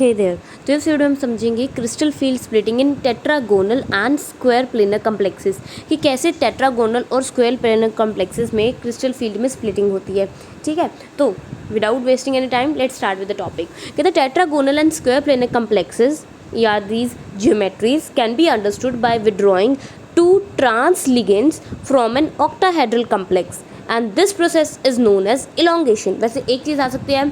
हे there. तो इस video में हम समझेंगे crystal field splitting in tetragonal and square planar complexes, कि कैसे टेट्रागोनल और स्क्वायर प्लेनर कम्प्लेक्सेस में क्रिस्टल फील्ड में स्प्लिटिंग होती है। ठीक है, तो without wasting any time let's start with the topic. कहते हैं tetragonal and square planar complexes या these geometries can be understood by withdrawing two trans ligands from an octahedral complex and this process is known as elongation। वैसे एक चीज़ आ सकती है,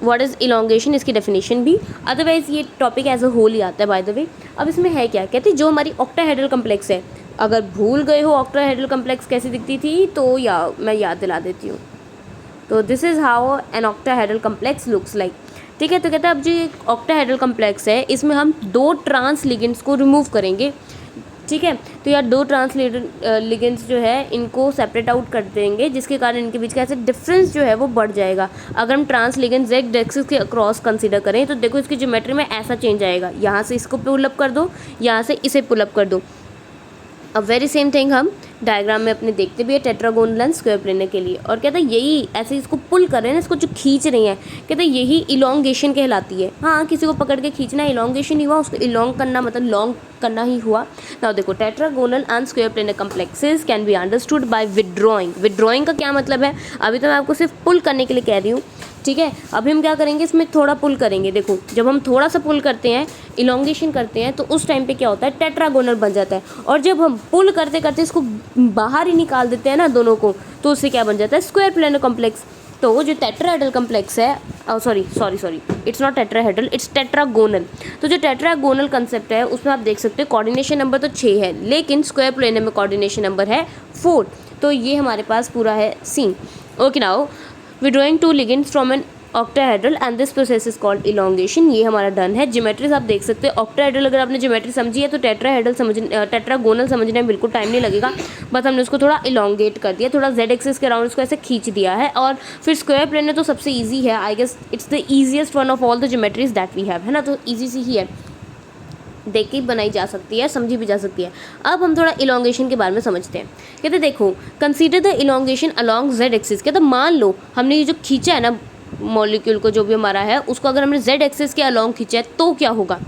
what is elongation, इसकी definition भी, otherwise ये topic as a whole ही आता है बाय द वे। अब इसमें है क्या, कहते हैं जो हमारी ऑक्टाहेड्रल कम्प्लेक्स है, अगर भूल गए हो ऑक्टाहेड्रल कम्प्लेक्स कैसी दिखती थी तो या मैं याद दिला देती हूँ। तो this is how an octahedral complex looks like. ठीक है, तो कहते हैं अब जो ये ऑक्टाहेड्रल कम्प्लेक्स है इसमें हम दो ट्रांस लिगेंड्स को रिमूव करेंगे। ठीक है, तो यार दो ट्रांस लिगेंड्स जो है इनको सेपरेट आउट कर देंगे, जिसके कारण इनके बीच का ऐसे डिफरेंस जो है वो बढ़ जाएगा। अगर हम ट्रांस लिगेंड जेड एक्सिस के अक्रॉस कंसीडर करें तो देखो इसकी ज्योमेट्री में ऐसा चेंज आएगा, यहाँ से इसको पुल अप कर दो, यहाँ से इसे पुल अप कर दो। अब वेरी सेम थिंग हम डायग्राम में अपने देखते भी है टेट्रागोनल एंड स्क्वायर प्लेनर के लिए। और कहते हैं यही ऐसे इसको पुल कर रहे हैं ना, इसको जो खींच रही हैं, कहते हैं यही इलोंगेशन कहलाती है। हाँ, किसी को पकड़ के खींचना इलोंगेशन ही हुआ, उसको इलोंग करना मतलब लॉन्ग करना ही हुआ। नाउ देखो tetragonal and square planar complexes can be understood by withdrawing. Withdrawing का क्या मतलब है, अभी तो मैं आपको सिर्फ पुल करने के लिए कह रही हूँ। ठीक है, अभी हम क्या करेंगे, इसमें थोड़ा पुल करेंगे। देखो जब हम थोड़ा सा पुल करते हैं, इलोंगेशन करते हैं, तो उस टाइम पे क्या होता है, टेट्रागोनल बन जाता है। और जब हम पुल करते करते इसको बाहर ही निकाल देते हैं ना दोनों को, तो उससे क्या बन जाता है, स्क्वायर प्लेनर कम्प्लेक्स। तो जो टेट्राहेड्रल कम्प्लेक्स है, sorry it's not tetrahedral, it's tetragonal. तो जो टेट्रागोनल कंसेप्ट है उसमें आप देख सकते हो कोऑर्डिनेशन नंबर तो 6 है, लेकिन स्क्वायर प्लेनर में कोऑर्डिनेशन नंबर है 4। तो ये हमारे पास पूरा है सीन। Okay, now withdrawing two ligands from an octahedral and this process is called elongation. ये हमारा डन है। ज्योमेट्रीज आप देख सकते हैं, ऑक्टाहेड्रल अगर आपने ज्योमेट्री समझी है तो टेट्रागोनल समझने में बिल्कुल टाइम नहीं लगेगा, बस हमने उसको थोड़ा इलोंगेट कर दिया, थोड़ा जेड एक्सिस के अराउंड उसको ऐसे खींच दिया है। और फिर स्क्वायर प्लेनर तो सबसे ईजी है, I guess it's the easiest one of all the geometries that we have, है ना, तो ईजी सी ही है, देख के बनाई जा सकती है, समझी भी जा सकती है। अब हम थोड़ा इलोंगेशन के बारे में समझते हैं। कहते देखो consider the elongation along Z axis. कहते मान लो हमने ये जो खींचा है ना मॉलिक्यूल को, जो भी हमारा है उसको अगर हमने जेड एक्सिस के अलॉन्ग खींचा है तो क्या होगा।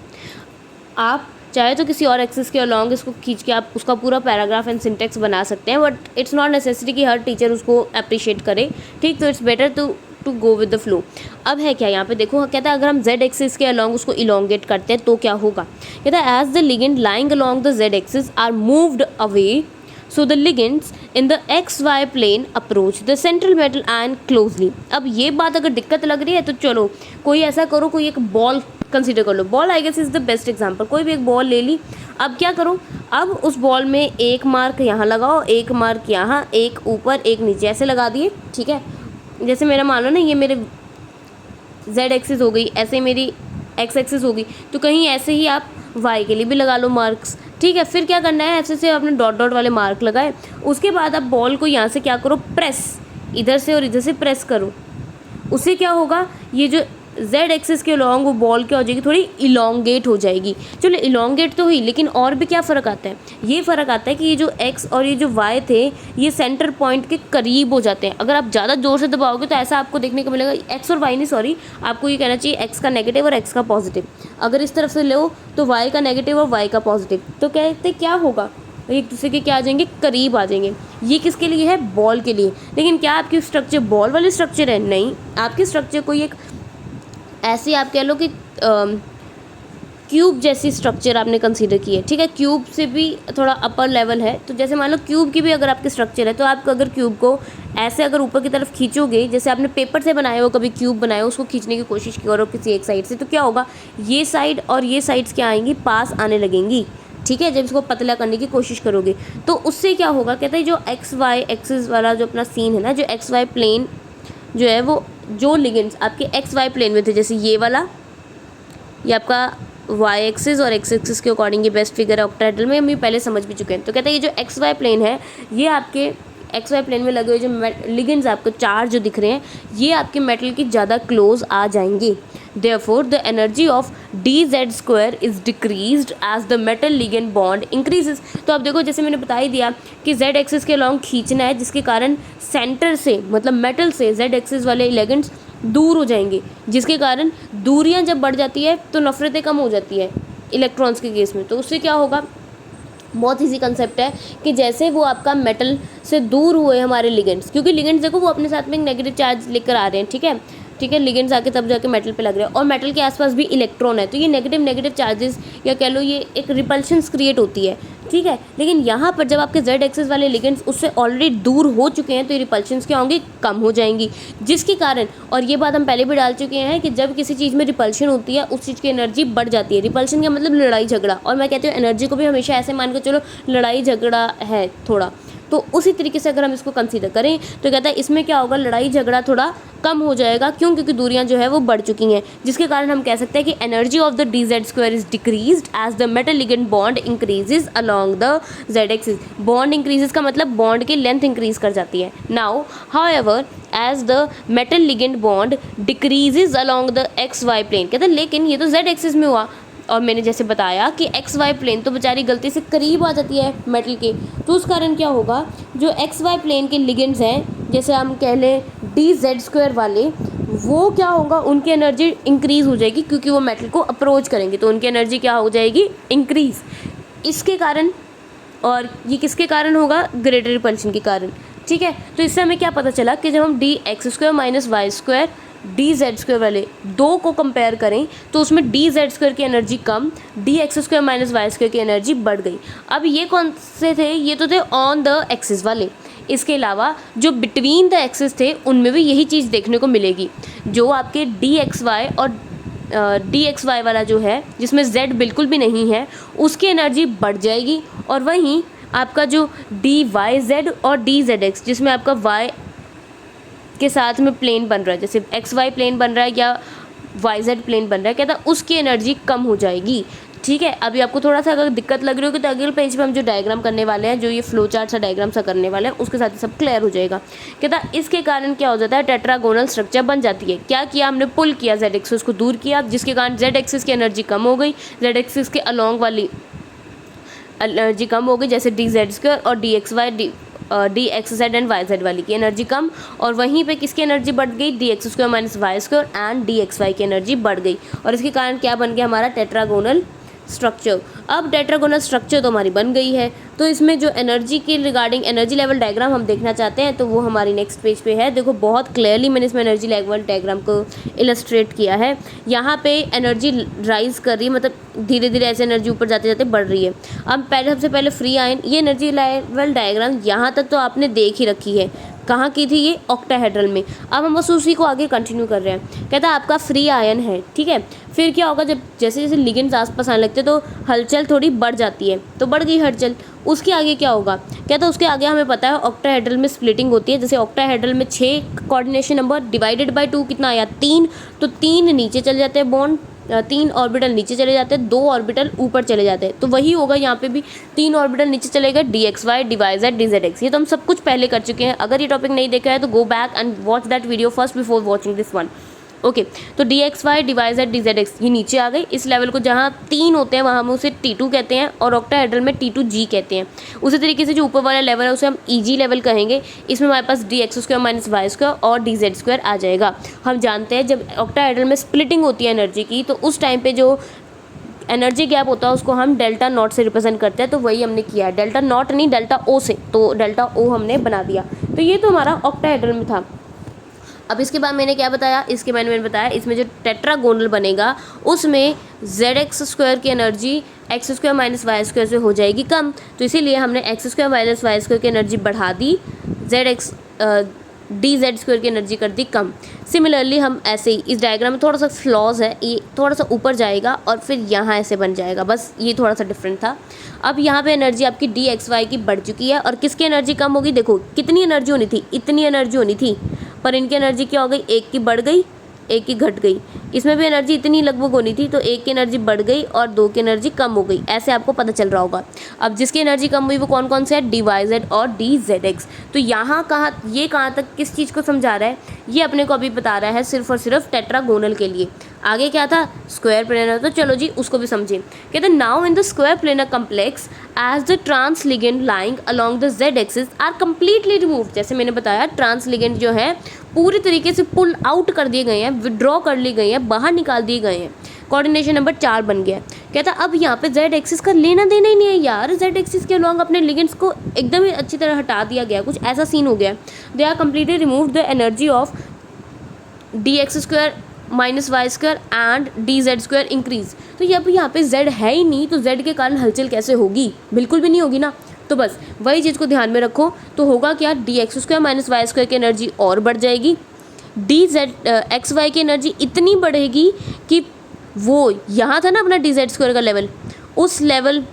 आप चाहे तो किसी और एक्सिस के अलॉन्ग इसको खींच के आप उसका पूरा पैराग्राफ एंड सिंटेक्स बना सकते हैं, बट इट्स नॉट नेसेसरी कि हर टीचर उसको अप्रिशिएट करे। ठीक, तो it's better to go with the flow. अब है क्या यहाँ पे देखो, कहता है अगर हम जेड एक्सिस के अलॉन्ग उसको इलोंगेट करते हैं तो क्या होगा। कहता है as the ligand lying along the z axis are moved away, so the ligands in the xy plane approach the central metal ion closely। अब ये बात अगर दिक्कत लग रही है तो चलो कोई ऐसा करो, कोई एक बॉल कंसीडर कर लो। Ball I guess is the best example. कोई भी एक बॉल ले ली, अब क्या करो, अब उस बॉल में एक मार्क यहाँ लगाओ, एक मार्क यहाँ, एक ऊपर एक नीचे, ऐसे लगा दिए। ठीक है, जैसे मेरा मान लो ना ये मेरे जेड एक्सिस हो गई, ऐसे मेरी एक्स एक्सिस होगी, तो कहीं ऐसे ही आप वाई के लिए भी लगा लो मार्क्स। ठीक है, फिर क्या करना है, ऐसे से आपने डॉट डॉट वाले मार्क लगाए, उसके बाद आप बॉल को यहाँ से क्या करो, प्रेस, इधर से और इधर से प्रेस करो। उससे क्या होगा, ये जो जेड एक्सिस के अलॉन्ग वो बॉल क्या हो जाएगी, थोड़ी इलोंगेट हो जाएगी। चलो इलोंगेट तो हुई, लेकिन और भी क्या फ़र्क आता है, ये फ़र्क आता है कि ये जो एक्स और ये जो वाई थे ये सेंटर पॉइंट के करीब हो जाते हैं। अगर आप ज़्यादा ज़ोर से दबाओगे तो ऐसा आपको देखने को मिलेगा, एक्स और वाई नहीं, सॉरी आपको ये कहना चाहिए एक्स का नेगेटिव और एक्स का पॉजिटिव। अगर इस तरफ से लो तो वाई का नेगेटिव और वाई का पॉजिटिव, तो कहते क्या होगा, एक दूसरे के क्या आ जाएंगे, करीब आ जाएंगे। ये किसके लिए है, बॉल के लिए। लेकिन क्या आपकी स्ट्रक्चर बॉल वाली स्ट्रक्चर है, नहीं, आपकी स्ट्रक्चर कोई एक ऐसे आप कह लो कि क्यूब जैसी स्ट्रक्चर आपने कंसीडर की है। ठीक है, क्यूब से भी थोड़ा अपर लेवल है, तो जैसे मान लो क्यूब की भी अगर आपकी स्ट्रक्चर है, तो आप अगर क्यूब को ऐसे अगर ऊपर की तरफ खींचोगे, जैसे आपने पेपर से बनाया हो कभी क्यूब बनाया हो, उसको खींचने की कोशिश की और किसी एक साइड से, तो क्या होगा, ये साइड और ये साइड्स क्या आएंगी, पास आने लगेंगी। ठीक है, जब इसको पतला करने की कोशिश करोगे तो उससे क्या होगा, कहते हैं जो एक्स वाई एक्सिस वाला जो अपना सीन है ना, जो एक्स वाई प्लेन जो है वो जो लिगेंड्स आपके एक्स वाई प्लेन में थे, जैसे ये वाला, ये आपका वाई एक्सिस और एक्स एक्सिस के अकॉर्डिंग ये बेस्ट फिगर है ऑक्टाहेड्रल में, हम ये पहले समझ भी चुके हैं। तो कहते हैं ये जो एक्स वाई प्लेन है, ये आपके एक्स वाई प्लेन में लगे हुए जो लिगेंड्स आपको चार जो दिख रहे हैं, ये आपके मेटल की ज़्यादा क्लोज आ जाएंगे। Therefore the energy of dz² is decreased as the metal ligand bond increases. तो अब देखो जैसे मैंने बता ही दिया कि z एक्सिस के अलॉन्ग खींचना है, जिसके कारण सेंटर से मतलब मेटल से z एक्सिस वाले लिगेंड्स दूर हो जाएंगे, जिसके कारण दूरियां जब बढ़ जाती है तो नफरतें कम हो जाती है इलेक्ट्रॉन्स के केस में। तो उससे क्या होगा, बहुत इजी कंसेप्ट है कि जैसे वो आपका मेटल से दूर हुए हमारे लिगेंड्स, क्योंकि लिगेंड्स देखो वो अपने साथ में एक नेगेटिव चार्ज लेकर आ रहे हैं, ठीक है, लिगेंड्स आके तब जाके मेटल पे लग रहे हैं, और मेटल के आसपास भी इलेक्ट्रॉन है, तो ये नेगेटिव चार्जेस या कह लो ये एक रिपल्शंस क्रिएट होती है, ठीक है। लेकिन यहाँ पर जब आपके जेड एक्सिस वाले लिगेंड्स उससे ऑलरेडी दूर हो चुके हैं तो ये रिपल्शंस क्या होंगी, कम हो जाएंगी, जिसके कारण, और ये बात हम पहले भी डाल चुके हैं कि जब किसी चीज़ में रिपल्शन होती है उस चीज़ की एनर्जी बढ़ जाती है। रिपल्शन का मतलब लड़ाई झगड़ा, और मैं कहती हूँ एनर्जी को भी हमेशा ऐसे मान के चलो लड़ाई झगड़ा है थोड़ा, तो उसी तरीके से अगर हम इसको कंसीडर करें तो कहता है इसमें क्या होगा, लड़ाई झगड़ा थोड़ा कम हो जाएगा। क्यों? क्योंकि दूरियां जो है वो बढ़ चुकी हैं, जिसके कारण हम कह सकते हैं कि energy of the dz² is decreased as the metal ligand bond increases along the z axis. Bond increases का मतलब बॉन्ड की लेंथ इंक्रीज कर जाती है। Now however as the metal ligand bond decreases along the xy plane, कहते हैं लेकिन ये तो z एक्सिस में हुआ, और मैंने जैसे बताया कि एक्स वाई प्लेन तो बेचारी गलती से करीब आ जाती है मेटल के, तो उस कारण क्या होगा, जो एक्स वाई प्लेन के लिगेंड्स हैं, जैसे हम कह लें dz² वाले, वो क्या होगा, उनकी एनर्जी इंक्रीज़ हो जाएगी, क्योंकि वो मेटल को अप्रोच करेंगे तो उनकी एनर्जी क्या हो जाएगी, इंक्रीज़। इसके कारण, और ये किसके कारण होगा, ग्रेटर रिपल्शन के कारण, ठीक है। तो इससे हमें क्या पता चला कि जब हम dx² माइनस y² dz² वाले दो को कंपेयर करें तो उसमें dz² की एनर्जी कम, dx² माइनस y² की एनर्जी बढ़ गई। अब ये कौन से थे, ये तो थे ऑन द एक्सिस वाले। इसके अलावा जो बिटवीन द एक्सिस थे उनमें भी यही चीज़ देखने को मिलेगी, जो आपके dxy और dxy वाला जो है जिसमें z बिल्कुल भी नहीं है उसकी एनर्जी बढ़ जाएगी, और वहीं आपका जो dyz और dzx जिसमें आपका y के साथ में प्लेन बन रहा है, जैसे एक्स वाई प्लेन बन रहा है या वाई जेड प्लेन बन रहा है, कहता है उसकी एनर्जी कम हो जाएगी, ठीक है। अभी आपको थोड़ा सा अगर दिक्कत लग रही होगी तो अगले पेज पे हम जो डायग्राम करने वाले हैं, जो ये फ्लो चार्ट सा डायग्राम सा करने वाले हैं, उसके साथ ही सब क्लियर हो जाएगा। कहता है इसके कारण क्या हो जाता है, टेट्रागोनल स्ट्रक्चर बन जाती है। क्या किया हमने, पुल किया जेड एक्सिस को दूर किया, जिसके कारण जेड एक्सिस की एनर्जी कम हो गई, जेड एक्सिस के अलॉन्ग वाली एनर्जी कम हो गई, जैसे dz² और dxz एंड yz वाली की एनर्जी कम, और वहीं पे किसकी एनर्जी बढ़ गई, dx² minus y² and dxy की एनर्जी बढ़ गई, और इसके कारण क्या बन गया हमारा टेट्रागोनल स्ट्रक्चर। अब टेट्रागोनल स्ट्रक्चर तो हमारी बन गई है, तो इसमें जो एनर्जी के रिगार्डिंग एनर्जी लेवल डायग्राम हम देखना चाहते हैं तो वो हमारी नेक्स्ट पेज पे है। देखो बहुत क्लियरली मैंने इसमें एनर्जी लेवल डायग्राम को इलस्ट्रेट किया है। यहाँ पे एनर्जी राइज कर रही है, मतलब धीरे धीरे ऐसे एनर्जी ऊपर जाते जाते बढ़ रही है। अब सबसे पहले फ्री आयन, ये एनर्जी लेवल डायग्राम यहाँ तक तो आपने देख ही रखी है, कहाँ की थी ये, ऑक्टाहेड्रल में। अब हम बस उसी को आगे कंटिन्यू कर रहे हैं। कहता है आपका फ्री आयन है, ठीक है। फिर क्या होगा, जब जैसे जैसे लिगेंड्स आसपास आने लगते हैं तो हलचल थोड़ी बढ़ जाती है, तो बढ़ गई हलचल। उसके आगे क्या होगा, कहता है उसके आगे हमें पता है ऑक्टाहेड्रल में स्प्लिटिंग होती है। जैसे ऑक्टाहेड्रल में 6 कोऑर्डिनेशन नंबर डिवाइडेड बाय 2 कितना आया, 3, तो 3 नीचे चले जाते हैं बॉन्ड, 3 ऑर्बिटल नीचे चले जाते हैं, 2 ऑर्बिटल ऊपर चले जाते हैं। तो वही होगा यहाँ पे भी, 3 ऑर्बिटल नीचे चलेगा, dxy dyz dzx। ये तो हम सब कुछ पहले कर चुके हैं। अगर ये टॉपिक नहीं देखा है तो go back and watch that video first before watching this one. Okay, तो dxy dyz dzx ये नीचे आ गई। इस लेवल को जहाँ 3 होते हैं वहाँ हम उसे T2 कहते हैं, और ऑक्टाहेड्रल में T2G कहते हैं। उसी तरीके से जो ऊपर वाला लेवल है उसे हम EG लेवल कहेंगे। इसमें हमारे पास dx² माइनस y² और dz² आ जाएगा। हम जानते हैं जब ऑक्टाहेड्रल में स्प्लिटिंग होती है एनर्जी की, तो उस टाइम पे जो एनर्जी गैप होता है उसको हम डेल्टा नॉट से रिप्रेजेंट करते हैं, तो वही हमने किया है। डेल्टा नॉट नहीं, डेल्टा ओ से, तो डेल्टा ओ हमने बना दिया। तो ये तो हमारा ऑक्टाहेड्रल में था। अब इसके बाद मैंने क्या बताया, इसके मैंने बताया इसमें जो टेट्रागोनल बनेगा उसमें zx² की एनर्जी x² माइनस y² से हो जाएगी कम, तो इसीलिए हमने x² माइनस y² की एनर्जी बढ़ा दी, dz² की एनर्जी कर दी कम। सिमिलरली हम ऐसे ही इस डायग्राम में थोड़ा सा फ्लॉज है, ये थोड़ा सा ऊपर जाएगा और फिर यहाँ ऐसे बन जाएगा, बस ये थोड़ा सा डिफरेंट था। अब यहाँ पे एनर्जी आपकी dxy की बढ़ चुकी है, और किसकी एनर्जी कम होगी, देखो कितनी एनर्जी होनी थी, इतनी एनर्जी होनी थी, पर इनकी एनर्जी क्या हो गई, एक की बढ़ गई, एक की घट गई। इसमें भी एनर्जी इतनी लगभग होनी थी, तो एक की एनर्जी बढ़ गई और 2 की एनर्जी कम हो गई, ऐसे आपको पता चल रहा होगा। अब जिसकी एनर्जी कम हुई वो कौन कौन से है, dyz और dzx। तो यहाँ कहाँ तक किस चीज़ को समझा रहा है, ये अपने को अभी बता रहा है सिर्फ और सिर्फ टेट्रागोनल के लिए। आगे क्या था, स्क्वायर प्लेनर, तो चलो जी उसको भी समझें। कहते हैं now in the square planar complex as the trans ligand lying along the z axis are completely remove. जैसे मैंने बताया ट्रांस लिगेंड जो है पूरी तरीके से पुल आउट कर दिए गए हैं, विड्रॉ कर ली गई हैं, बाहर निकाल दिए गए हैं। कोऑर्डिनेशन नंबर 4 बन गया। कहता अब यहाँ पे जेड एक्सिस का लेना देना ही नहीं है यार, जेड एक्सिस के अलॉन्ग अपने लिगेंड्स को एकदम ही अच्छी तरह हटा दिया गया, कुछ ऐसा सीन हो गया। They are completely remove the energy of d x square minus y square and d z square increase. तो अब यहाँ पे जेड है ही नहीं, तो जेड के कारण हलचल कैसे होगी, बिल्कुल भी नहीं होगी ना। तो बस वही चीज़ को ध्यान में रखो, तो होगा क्या, d x square minus y square की एनर्जी और बढ़ जाएगी, डी जेड एक्स वाई की एनर्जी इतनी बढ़ेगी कि वो यहाँ था ना अपना डी जेड स्क्वायर का लेवल, उस लेवल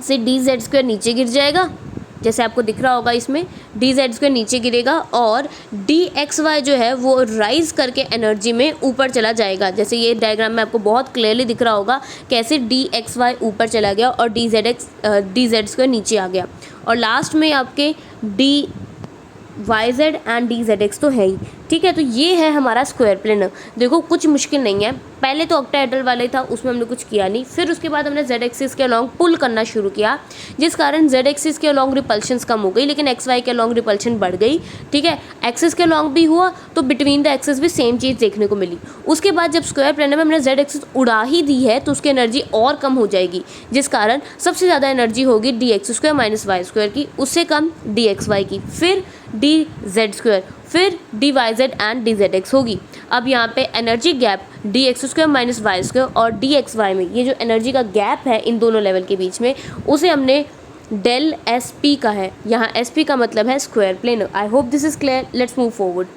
से डी जेड स्क्वायर नीचे गिर जाएगा, जैसे आपको दिख रहा होगा इसमें डी जेड स्क्वायर नीचे गिरेगा और डी एक्स वाई जो है वो राइज करके एनर्जी में ऊपर चला जाएगा। जैसे ये डायग्राम में आपको बहुत क्लियरली दिख रहा होगा कैसे डी एक्स वाई ऊपर चला गया और डी जेड स्क्वायर नीचे आ गया, और लास्ट में आपके d y z and d z x तो है ही। ठीक है, तो ये है हमारा स्क्वायर प्लेनर। देखो कुछ मुश्किल नहीं है, पहले तो ऑक्टाहेड्रल वाले था उसमें हमने कुछ किया नहीं, फिर उसके बाद हमने जेड एक्सिस के अलॉन्ग पुल करना शुरू किया, जिस कारण जेड एक्सिस के अलॉन्ग रिपल्शंस कम हो गई, लेकिन एक्स वाई के अलॉन्ग रिपल्शन बढ़ गई। ठीक है, एक्सिस के अलॉन्ग भी हुआ तो बिटवीन द एक्सिस भी सेम चीज़ देखने को मिली। उसके बाद जब स्क्वायर प्लेनर में हमने जेड एक्सिस उड़ा ही दी है तो उसकी एनर्जी और कम हो जाएगी, जिस कारण सबसे ज़्यादा एनर्जी होगी d x square minus y square की, उससे कम डी एक्स वाई की, फिर डी जेड स्क्वायर, फिर d y z and d z x होगी। अब यहाँ पे energy gap d x square minus y square और डी एक्स वाई में ये जो एनर्जी का गैप है इन दोनों लेवल के बीच में, उसे हमने डेल एस पी का है। यहाँ एस पी का मतलब है square planar. I hope this is clear, let's move forward.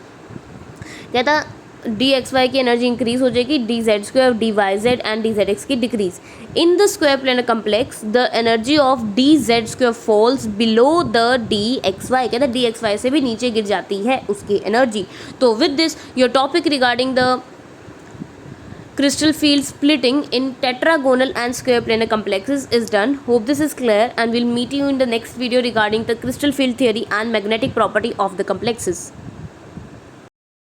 कहता डी एक्स वाई की एनर्जी इंक्रीज हो जाएगी, d z square, d y z and d z x की decrease. In the square planar complex the energy of d z square falls below the d x y. कहता है D x Y से भी नीचे गिर जाती है उसकी एनर्जी। तो with this your topic regarding the crystal field splitting in tetragonal and square planar complexes is done. Hope this is clear, and we'll meet you in the next video regarding the crystal field theory and magnetic property of the complexes.